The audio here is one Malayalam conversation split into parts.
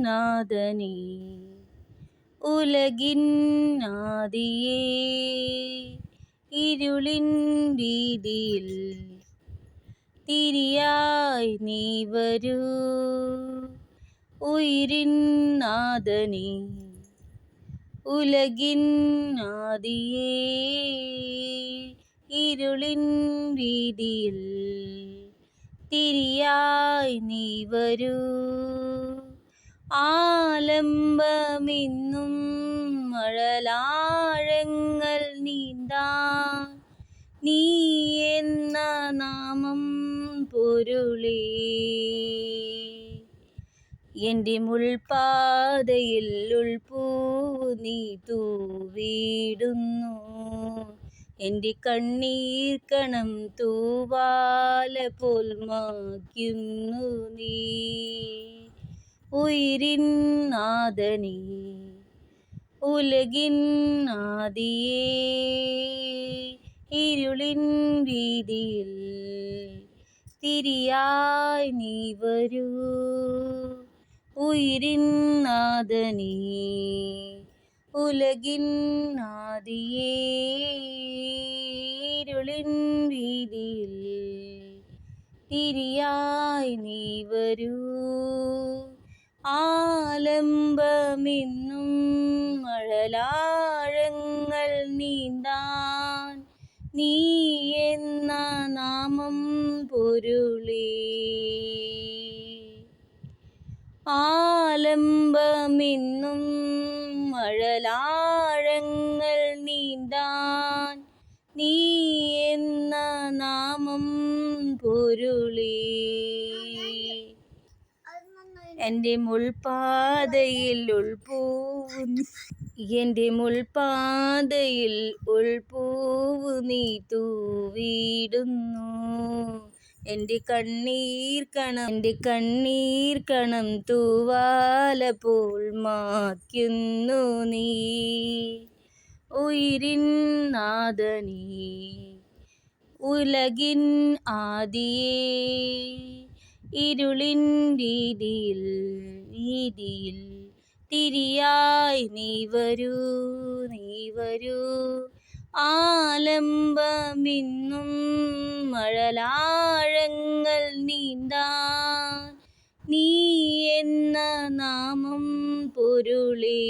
നാഥനേ ഉലകിൻ ആദിയേ ഇരുളിൻ വീതിയിൽ തിരിയായി നീ വരൂ. ഉയിരിൻ നാഥനേ ഉലകിൻ ആദിയേ ഇരുളിൻ വീതിയിൽ തിരിയായി നീ വരൂ. ആലംബമിന്നും മഴലാഴങ്ങൾ നീന്താൻ നീ എന്ന നാമം പൊരുളേ. എൻ്റെ മുൾപ്പാതയിൽ ഉൾപ്പൂവ് നീ തൂവിടുന്നു. എൻ്റെ കണ്ണീർ കണം തൂവാല പോൽ മായ്ക്കുന്നു നീ. ഉയിരിൻ നാഥനേ ഉലകിൻ ആദിയേ ഇരുളിൻ വീതിയിൽ തിരിയായി നീ വരൂ. ഉയിരിൻ നാഥനേ ഉലകിൻ ആദിയേ ഇരുളിൻ വീതിയിൽ തിരിയായി നീ വരൂ. ആലംബമിന്നും മഴലാഴങ്ങൾ നീന്താൻ നീ എന്ന നാമം പൊരുളേ. ആലംബമിന്നും മഴലാഴങ്ങൾ നീന്താൻ നീ എന്ന നാമം പൊരുളേ. എൻ്റെ മുൾപ്പാതയിൽ ഉൾപ്പൂവ് നീ തൂവിടുന്നു. എൻ്റെ കണ്ണീർ കണം തൂവാല പോൽ മായ്ക്കുന്നു നീ. ഉയിരിൻ നാഥനേ ഉലകിൻ ആദിയേ ഇരുളിൻ വീതിയിൽ തിരിയായി നീ വരൂ. ആലംബമിന്നും മഴലാഴങ്ങൾ നീന്താൻ നീ എന്ന നാമം പൊരുളേ.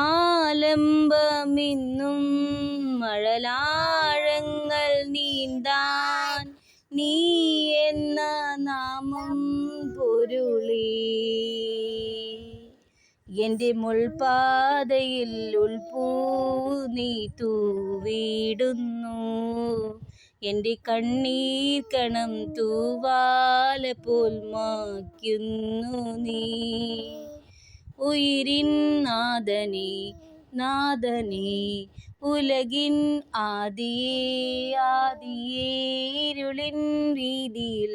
ആലംബമിന്നും മഴലാഴങ്ങൾ നീന്താൻ നീ എന്ന നാമം പൊരുളേ. എൻ്റെ മുൾപ്പാതയിൽ ഉൾപ്പൂവ് നീ തൂവിടുന്നു. എൻ്റെ കണ്ണീർ കണം തൂവാല പോൽ മായ്ക്കുന്നു നീ. ഉയിരിൻ നാഥനേ ഉലകിൻ ആദിയേ ഇരുളിൻ വീതിയിൽ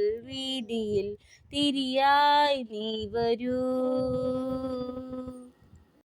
തിരിയായി നീ വരൂ.